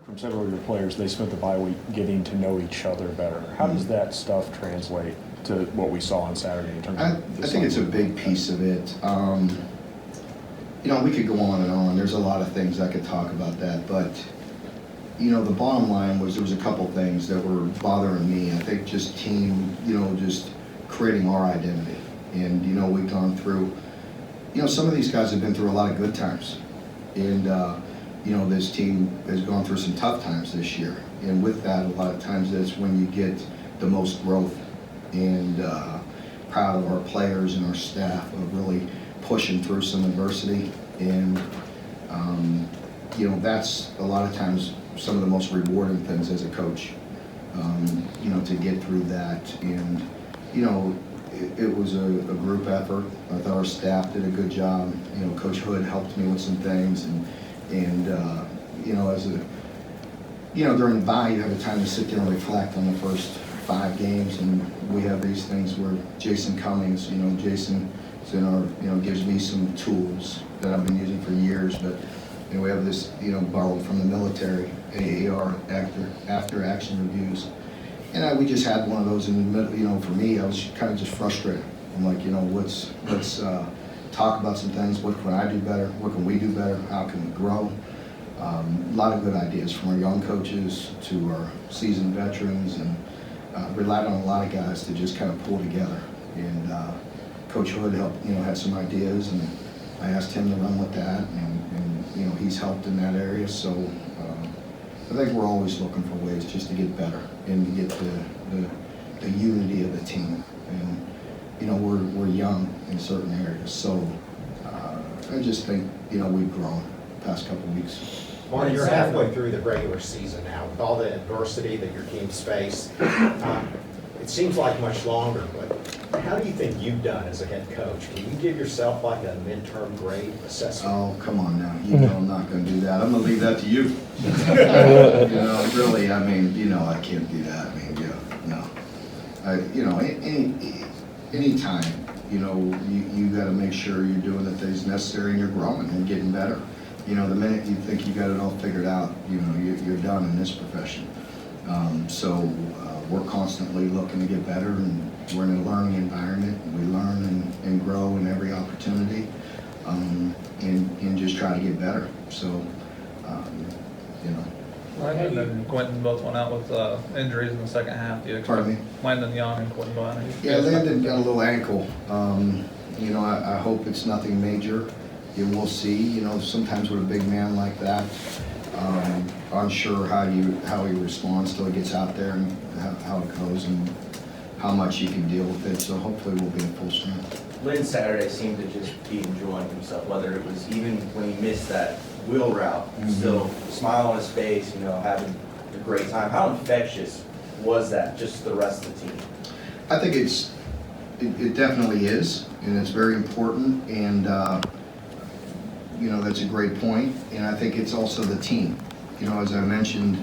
From several of your players, they spent the bye week getting to know each other better. How does that stuff translate to what we saw on Saturday in terms of I think it's a big piece of it. We could go on and on. There's a lot of things I could talk about that, but the bottom line was there was a couple things that were bothering me. I think just team, just creating our identity. And, we've gone through, some of these guys have been through a lot of good times. And, this team has gone through some tough times this year. And with that, a lot of times that's when you get the most growth. And proud of our players and our staff of really pushing through some adversity. And, that's a lot of times some of the most rewarding things as a coach, to get through that. And, it was a group effort. I thought our staff did a good job. Coach Hood helped me with some things. And during the bye, you have a time to sit there and reflect on the first 5 games. And we have these things where Jason Cummings, Jason is in our, gives me some tools that I've been using for years. But we have this, borrowed from the military, AAR, after action reviews. And we just had one of those in the middle. For me, I was kind of just frustrated. I'm like, let's talk about some things. What can I do better? What can we do better? How can we grow? A lot of good ideas from our young coaches to our seasoned veterans, and relied on a lot of guys to just kind of pull together. And Coach Hood helped, had some ideas, and I asked him to run with that, and he's helped in that area. So I think we're always looking for ways just to get better and to get the unity of the team. And we're young in certain areas, so I just think we've grown the past couple of weeks. Marty, you're halfway through the regular season now. With all the adversity that your team's faced, it seems like much longer, but how do you think you've done as a head coach? Can you give yourself like a midterm grade assessment? Oh, come on now. I'm not going to do that. I'm going to leave that to you. Really, I can't do that. No. Any time, you got to make sure you're doing the things necessary and you're growing and getting better. The minute you think you got it all figured out, you're done in this profession. So we're constantly looking to get better, and we're in a learning environment. We learn and grow in every opportunity, and just try to get better. So, Landon and Quentin both went out with injuries in the second half. Do you expect Pardon me? Landon Young and Quentin Bowman? Yeah, Landon got a little ankle. I hope it's nothing major. We'll see. Sometimes with a big man like that, unsure how he responds till he gets out there and how it goes and how much he can deal with it. So hopefully we'll be in full strength. Lynn Saturday seemed to just be enjoying himself, whether it was even when he missed that wheel route, still smile on his face, having a great time. How infectious was that, just the rest of the team? I think it definitely is, and it's very important, and that's a great point. And I think it's also the team. As I mentioned,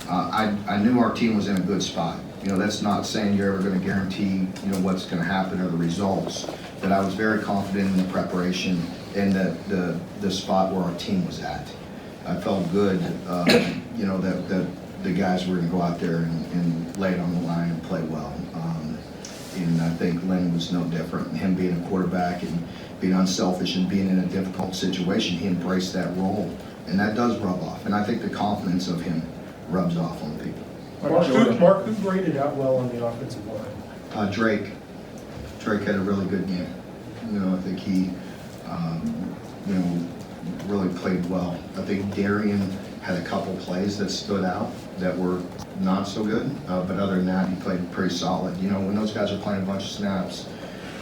I knew our team was in a good spot. That's not saying you're ever going to guarantee, what's going to happen or the results. But I was very confident in the preparation and the spot where our team was at. I felt good, that the guys were going to go out there and lay it on the line and play well. And I think Lynn was no different. Him being a quarterback and being unselfish and being in a difficult situation, he embraced that role. And that does rub off. And I think the confidence of him rubs off on people. Mark, who graded out well on the offensive line? Drake had a really good game. I think he, really played well. I think Darian had a couple plays that stood out that were not so good, but other than that, he played pretty solid. When those guys are playing a bunch of snaps,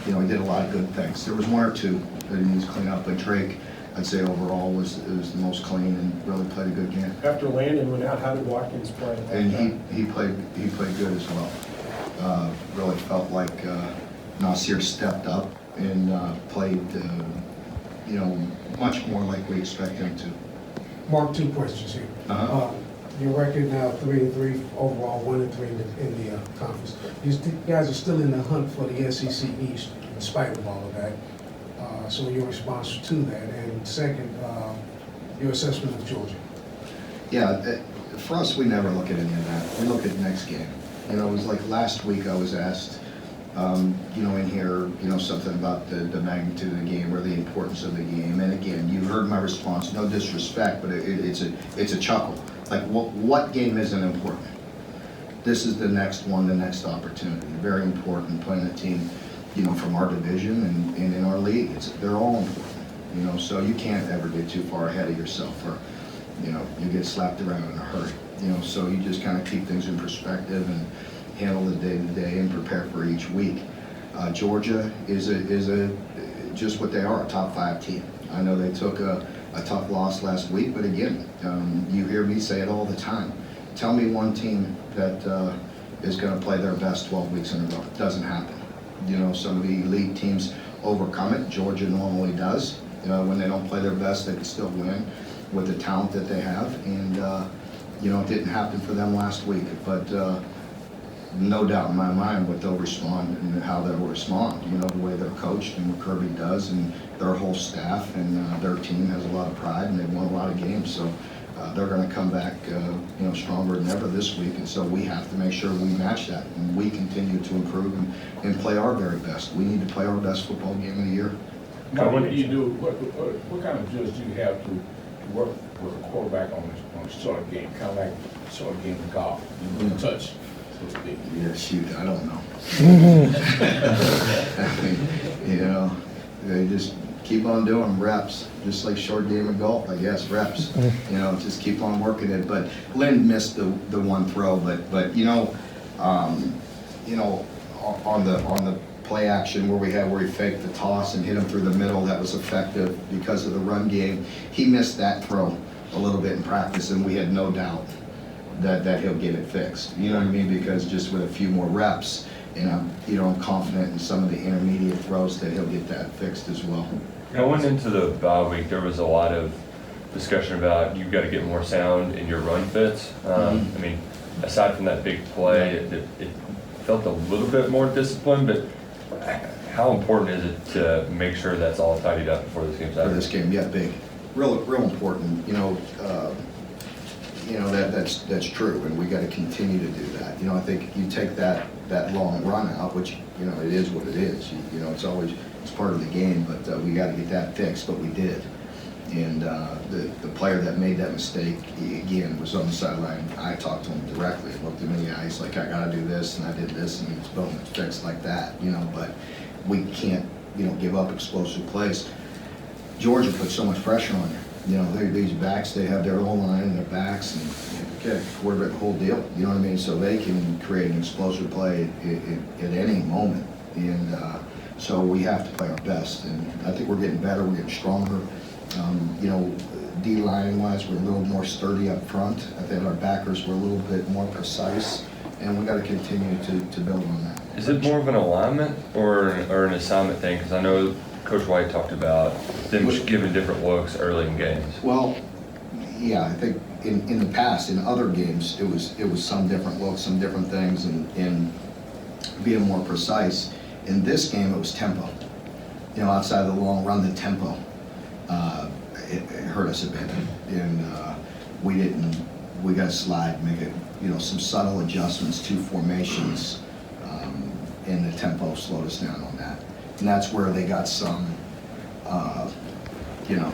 he did a lot of good things. There was 1 or 2 that he needs to clean up, but Drake, I'd say overall was the most clean and really played a good game. After Landon went out, how did Watkins play? And he played good as well. Really felt like Nasir stepped up and played much more like we expect him to. Mark, 2 questions here. Your record now 3-3 overall, 1-3 in the conference. You guys are still in the hunt for the SEC East in spite of all of that. So your response to that, and second, your assessment of Georgia. Yeah, for us, we never look at any of that. We look at the next game. You know, it was like last week I was asked, you know, in here, you know, something about the magnitude of the game or the importance of the game. And again, you heard my response, no disrespect, but it's a chuckle. Like, what game isn't important? This is the next one, the next opportunity. Very important, playing a team, you know, from our division and in our league. They're all important, you know, so you can't ever get too far ahead of yourself or, you know, you get slapped around in a hurry. You know, so you just kind of keep things in perspective and handle the day-to-day and prepare for each week. Georgia is just what they are, a top 5 team. I know they took a tough loss last week, but again, you hear me say it all the time. Tell me one team that is going to play their best 12 weeks in a row. It doesn't happen. You know, some of the elite teams overcome it. Georgia normally does. You know, when they don't play their best, they can still win with the talent that they have. And, you know, it didn't happen for them last week. But no doubt in my mind what they'll respond and how they'll respond. You know, the way they're coached and what Kirby does and their whole staff and their team has a lot of pride and they've won a lot of games. So they're going to come back, you know, stronger than ever this week. And so we have to make sure we match that and we continue to improve and play our very best. We need to play our best football game of the year. Now, what do you do? What kind of judge do you have to work with a quarterback on a short game, kind of like a short game of golf? You lose touch, so to speak. Yeah, shoot, I don't know. I mean, you know, they just keep on doing reps, just like short game of golf, I guess, reps. You know, just keep on working it. But Lynn missed the one throw, but you know, on the play action where he faked the toss and hit him through the middle, that was effective because of the run game. He missed that throw a little bit in practice, and we had no doubt that he'll get it fixed. You know what I mean? Because just with a few more reps, and I'm confident in some of the intermediate throws that he'll get that fixed as well. Going into the bye week, there was a lot of discussion about you've got to get more sound in your run fits. I mean, aside from that big play, it felt a little bit more disciplined, but how important is it to make sure that's all tidied up before this game's out? For this game, yeah, big. Real important. You know, that's true, and we got to continue to do that. You know, I think you take that long run out, which, you know, it is what it is. You know, it's part of the game, but we got to get that fixed, but we did. And the player that made that mistake, he, again, was on the sideline. I talked to him directly, looked at me in the eyes like, I got to do this, and I did this, and it's boom, it's fixed like that, you know. But we can't, you know, give up explosive plays. Georgia put so much pressure on you. You know, these backs, they have their own line and their backs, and okay, quarterback, the whole deal. You know what I mean? So they can create an explosive play at any moment. And so we have to play our best. And I think we're getting better, we're getting stronger. You know, D-line wise, we're a little more sturdy up front. I think our backers were a little bit more precise, and we got to continue to build on that. Is it more of an alignment or an assignment thing? Because I know Coach White talked about them giving different looks early in games. Well, yeah, I think in the past, in other games, it was some different looks, some different things, and being more precise. In this game, it was tempo. You know, outside of the long run, the tempo. It hurt us a bit, and we got to slide, make it, you know, some subtle adjustments to formations, and the tempo slowed us down on that. And that's where they got some, you know,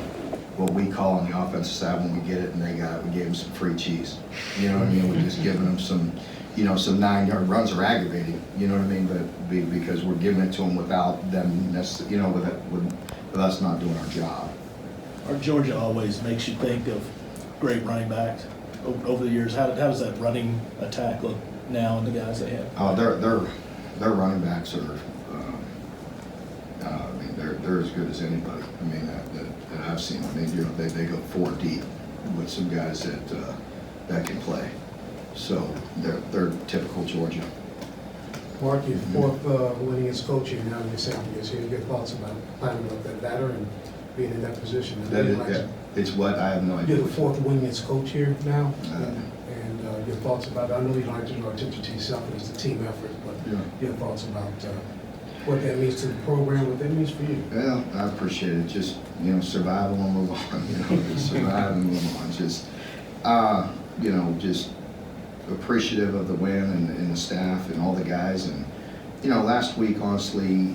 what we call on the offensive side when we get it and they got it, we gave them some free cheese. You know what I mean? We're just giving them some, you know, some 9-yard runs are aggravating, you know what I mean? But because we're giving it to them without them, you know, with us not doing our job. Our Georgia always makes you think of great running backs over the years. How does that running attack look now and the guys they have? Their running backs are, I mean, they're as good as anybody. I mean, that I've seen. I mean, you know, they go 4 deep with some guys that can play. So they're typical Georgia. Mark, your fourth winningest coach here now in your second year. So your thoughts about climbing up that ladder and being in that position? It's what? I have no idea. You're the fourth winningest coach here now, and your thoughts about it. I know you don't like to draw attention to yourself, and it's a team effort, but your thoughts about what that means to the program, what that means for you. Well, I appreciate it. Just, you know, survival and move on. You know, just survive and move on. Just, you know, just appreciative of the win and the staff and all the guys. And, you know, last week, honestly,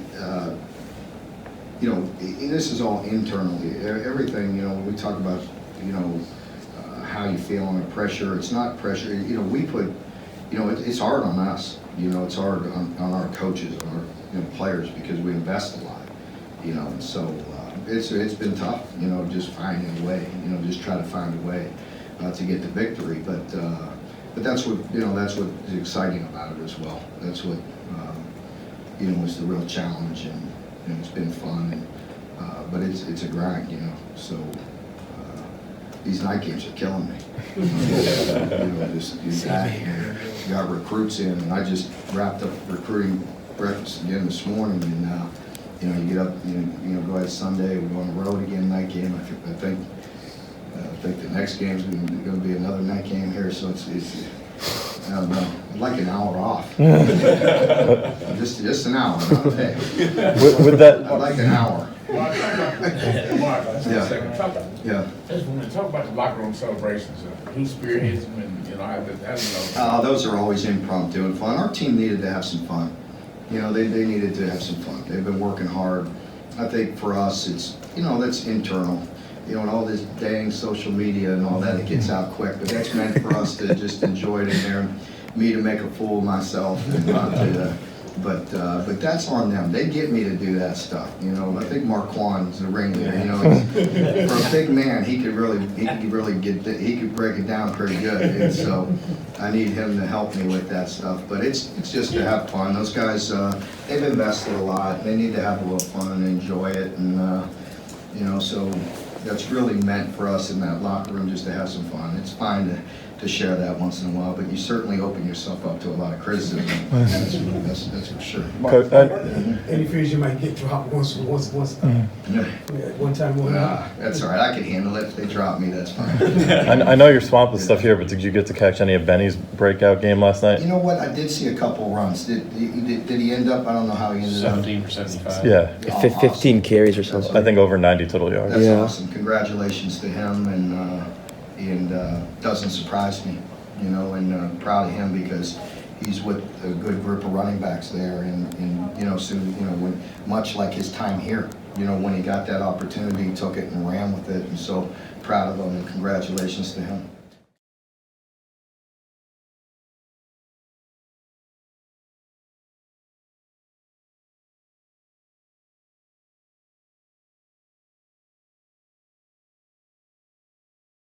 you know, this is all internally. Everything, you know, when we talk about, you know, how you feel under pressure, it's not pressure. You know, we put, you know, it's hard on us. You know, it's hard on our coaches, on our, you know, players, because we invest a lot. You know, and so it's been tough. You know, just finding a way. You know, just try to find a way to get the victory. But that's what, you know, that's what is exciting about it as well. That's what you know, is the real challenge, and it's been fun. And but it's a grind. You know, so. These night games are killing me. You know, just got recruits in, and I just wrapped up recruiting breakfast again this morning. And you know, you get up, you know, go ahead Sunday, we go on the road again, night game. I think the next game's going to be another night game here. So it's I don't know, like an hour off. just an hour, not a day. With that, I'd like an hour. Mark, Yeah. just want to talk about the locker room celebrations. Who spearheads them, and you know, I don't know. Those are always impromptu and fun. Our team needed to have some fun. You know, they needed to have some fun. They've been working hard. I think for us, it's, you know, that's internal. You know, and all this dang social media and all that, it gets out quick. But that's meant for us to just enjoy it in there, and me to make a fool of myself, and not to. But that's on them. They get me to do that stuff. You know, I think Marquand's the ringleader. You know, for a big man, he could break it down pretty good. And so I need him to help me with that stuff. But it's just to have fun. Those guys, they've invested a lot. They need to have a little fun and enjoy it. And you know, so that's really meant for us in that locker room, just to have some fun. It's fine to share that once in a while, but you certainly open yourself up to a lot of criticism. That's for sure. Coach, Any fears you might get dropped once, one time or another? That's all right. I can handle it. If they drop me, that's fine. I know you're swamped with stuff here, but did you get to catch any of Benny's breakout game last night? You know what? I did see a couple runs. Did he end up? I don't know how he ended up. 17 for 75. Yeah, Oh, 15 awesome. carries or something. I think over 90 total yards. That's Yeah. awesome. Congratulations to him, and doesn't surprise me, you know, and proud of him because he's with a good group of running backs there, and you know, soon, you know, when much like his time here, you know, when he got that opportunity, he took it and ran with it, and so proud of him, and congratulations to him.